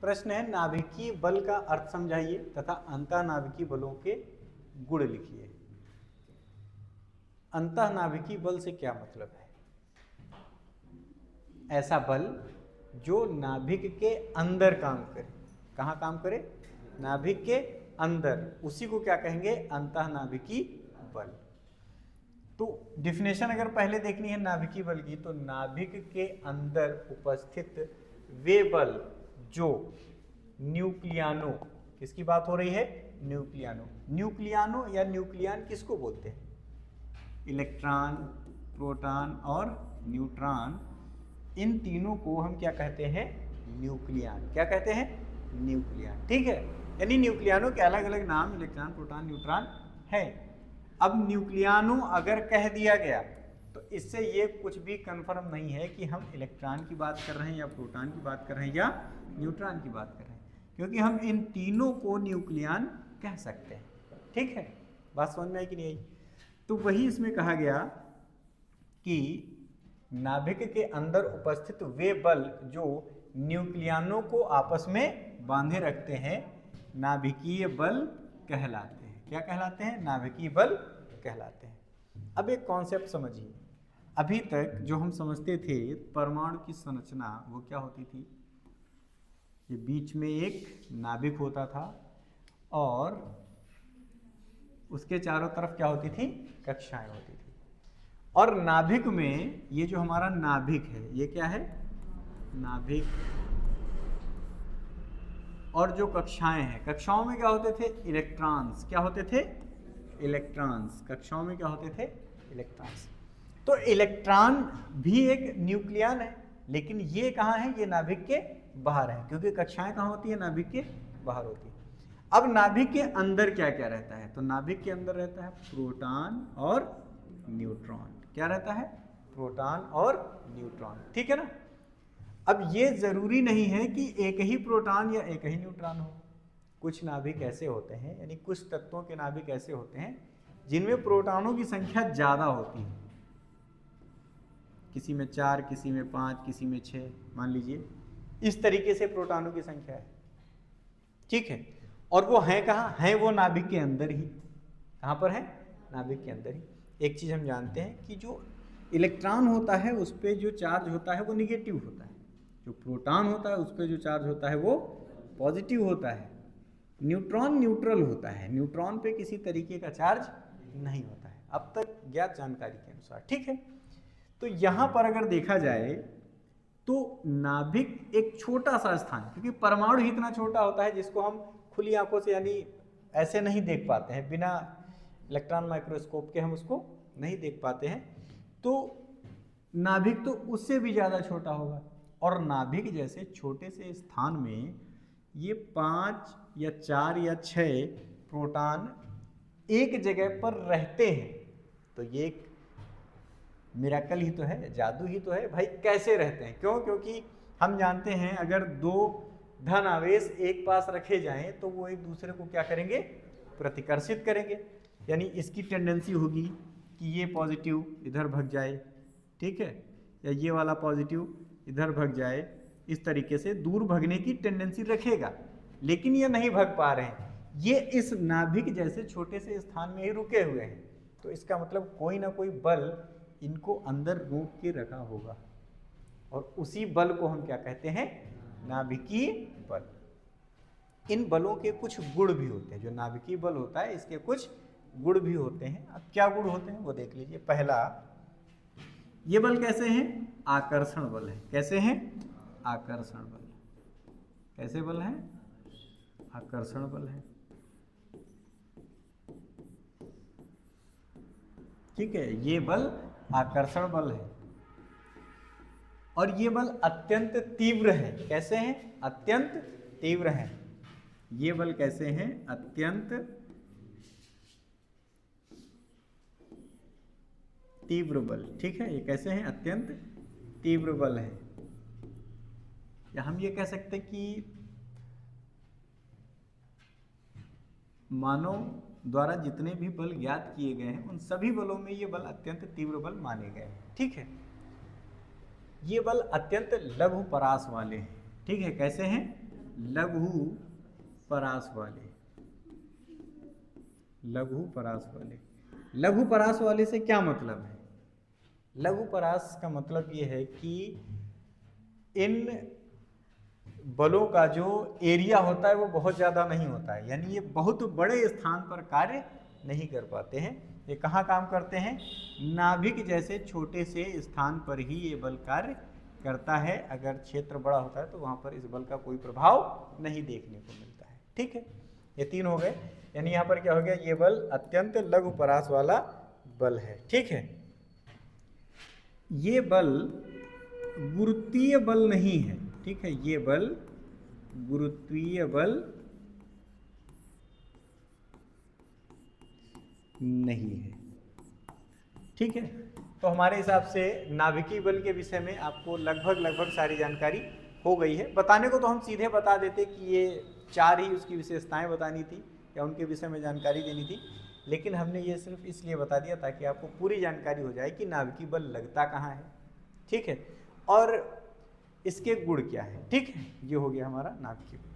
प्रश्न है नाभिकीय बल का अर्थ समझाइए तथा अंतःनाभिकीय बलों के गुण लिखिए। अंतःनाभिकीय बल से क्या मतलब है? ऐसा बल जो नाभिक के अंदर काम करे। कहाँ काम करे? नाभिक के अंदर, उसी को क्या कहेंगे? अंतःनाभिकीय बल। तो डिफिनेशन अगर पहले देखनी है नाभिकीय बल की, तो नाभिक के अंदर उपस्थित वे बल जो न्यूक्लियानो, किसकी बात हो रही है? न्यूक्लियानो। न्यूक्लियानो या न्यूक्लियन किसको बोलते हैं? इलेक्ट्रॉन, प्रोटॉन और न्यूट्रॉन, इन तीनों को हम क्या कहते हैं? न्यूक्लियन। क्या कहते हैं? न्यूक्लियन। ठीक है, यानी न्यूक्लियानो के अलग अलग नाम इलेक्ट्रॉन, प्रोटॉन, न्यूट्रॉन है। अब न्यूक्लियानो अगर कह दिया गया तो इससे ये कुछ भी कंफर्म नहीं है कि हम इलेक्ट्रॉन की बात कर रहे हैं या प्रोटॉन की बात कर रहे हैं या न्यूट्रॉन की बात कर रहे हैं, क्योंकि हम इन तीनों को न्यूक्लियन कह सकते हैं। ठीक है, बात समझ में आई कि नहीं आई? तो वही इसमें कहा गया कि नाभिक के अंदर उपस्थित वे बल जो न्यूक्लियानों को आपस में बांधे रखते हैं नाभिकीय बल कहलाते हैं। क्या कहलाते हैं? नाभिकीय बल कहलाते हैं। अब एक कॉन्सेप्ट समझिए। अभी तक जो हम समझते थे परमाणु की संरचना, वो क्या होती थी? ये बीच में एक नाभिक होता था और उसके चारों तरफ क्या होती थी? कक्षाएं होती थी। और नाभिक में ये जो हमारा नाभिक है, ये क्या है? नाभिक। और जो कक्षाएं हैं, कक्षाओं में क्या होते थे? इलेक्ट्रॉन्स। क्या होते थे? इलेक्ट्रॉन्स। कक्षाओं में क्या होते थे? इलेक्ट्रॉन्स। तो इलेक्ट्रॉन भी एक न्यूक्लियन है, लेकिन ये कहाँ है? ये नाभिक के बाहर है, क्योंकि कक्षाएं कहाँ होती है? नाभिक के बाहर होती है। अब नाभिक के अंदर क्या क्या रहता है? तो नाभिक के अंदर रहता है प्रोटॉन और न्यूट्रॉन। क्या रहता है? प्रोटॉन और न्यूट्रॉन। ठीक है ना? अब ये जरूरी नहीं है कि एक ही प्रोटॉन या एक ही न्यूट्रॉन हो। कुछ नाभिक ऐसे होते हैं, यानी कुछ तत्वों के नाभिक ऐसे होते हैं जिनमें प्रोटॉनों की संख्या ज्यादा होती है। किसी में 4, किसी में 5, किसी में 6, मान लीजिए इस तरीके से प्रोटॉनों की संख्या है। ठीक है, और वो है कहाँ? है वो नाभिक के अंदर ही। कहाँ पर है? नाभिक के अंदर ही। एक चीज हम जानते हैं कि जो इलेक्ट्रॉन होता है उस पर जो चार्ज होता है वो निगेटिव होता है, जो प्रोटॉन होता है उस पर जो चार्ज होता है वो पॉजिटिव होता है। न्यूट्रॉन न्यूट्रल होता है, न्यूट्रॉन पे किसी तरीके का चार्ज नहीं होता है, अब तक ज्ञात जानकारी के अनुसार। ठीक है, तो यहां पर अगर देखा जाए तो नाभिक एक छोटा सा स्थान, क्योंकि परमाणु ही इतना छोटा होता है जिसको हम खुली आंखों से यानी ऐसे नहीं देख पाते हैं, बिना इलेक्ट्रॉन माइक्रोस्कोप के हम उसको नहीं देख पाते हैं। तो नाभिक तो उससे भी ज़्यादा छोटा होगा, और नाभिक जैसे छोटे से स्थान में ये 5 या 4 या 6 प्रोटॉन एक जगह पर रहते हैं, तो ये एक मिरेकल ही तो है, जादू ही तो है भाई। कैसे रहते हैं? क्यों? क्योंकि हम जानते हैं अगर 2 धन आवेश एक पास रखे जाएं तो वो एक दूसरे को क्या करेंगे? प्रतिकर्षित करेंगे। यानी इसकी टेंडेंसी होगी कि ये पॉजिटिव इधर भग जाए, ठीक है, या ये वाला पॉजिटिव इधर भग जाए। इस तरीके से दूर भगने की टेंडेंसी रखेगा, लेकिन ये नहीं भग पा रहे हैं, ये इस नाभिक जैसे छोटे से स्थान में ही रुके हुए हैं। तो इसका मतलब कोई ना कोई बल इनको अंदर रोक के रखा होगा, और उसी बल को हम क्या कहते हैं? नाभिकीय बल। इन बलों के कुछ गुण भी होते हैं। जो नाभिकीय बल होता है इसके कुछ गुण भी होते हैं। अब क्या गुण होते हैं वो देख लीजिए। पहला, ये बल कैसे हैं? आकर्षण बल है। कैसे हैं? आकर्षण बल। कैसे बल है? आकर्षण बल है। ठीक है, ये बल आकर्षण बल है, और ये बल अत्यंत तीव्र है। कैसे हैं? अत्यंत तीव्र है। ये बल कैसे हैं? अत्यंत तीव्र बल। ठीक है, ये कैसे हैं? अत्यंत तीव्र बल है। या हम ये कह सकते हैं कि मानव द्वारा जितने भी बल ज्ञात किए गए हैं उन सभी बलों में ये बल अत्यंत तीव्र बल माने गए हैं। ठीक है, ये बल अत्यंत लघु परास वाले हैं। ठीक है, कैसे हैं? लघु परास वाले। लघु परास वाले, लघु परास वाले से क्या मतलब है? लघु परास का मतलब ये है कि इन बलों का जो एरिया होता है वो बहुत ज़्यादा नहीं होता है, यानी ये बहुत बड़े स्थान पर कार्य नहीं कर पाते हैं। ये कहाँ काम करते हैं? नाभिक जैसे छोटे से स्थान पर ही ये बल कार्य करता है। अगर क्षेत्र बड़ा होता है तो वहाँ पर इस बल का कोई प्रभाव नहीं देखने को मिलता है। ठीक है, ये 3 हो गए। यानी यहाँ पर क्या हो गया? ये बल अत्यंत लघु परास वाला बल है। ठीक है, ये बल गुरुत्वीय बल नहीं है। ठीक है, ये बल गुरुत्वीय बल नहीं है। ठीक है, तो हमारे हिसाब से नाभिकीय बल के विषय में आपको लगभग सारी जानकारी हो गई है। बताने को तो हम सीधे बता देते कि ये 4 ही उसकी विशेषताएं बतानी थी या उनके विषय में जानकारी देनी थी, लेकिन हमने ये सिर्फ इसलिए बता दिया ताकि आपको पूरी जानकारी हो जाए कि नाभिकीय बल लगता कहाँ है। ठीक है, और इसके गुण क्या है। ठीक है, ये हो गया हमारा नाभिकीय बल।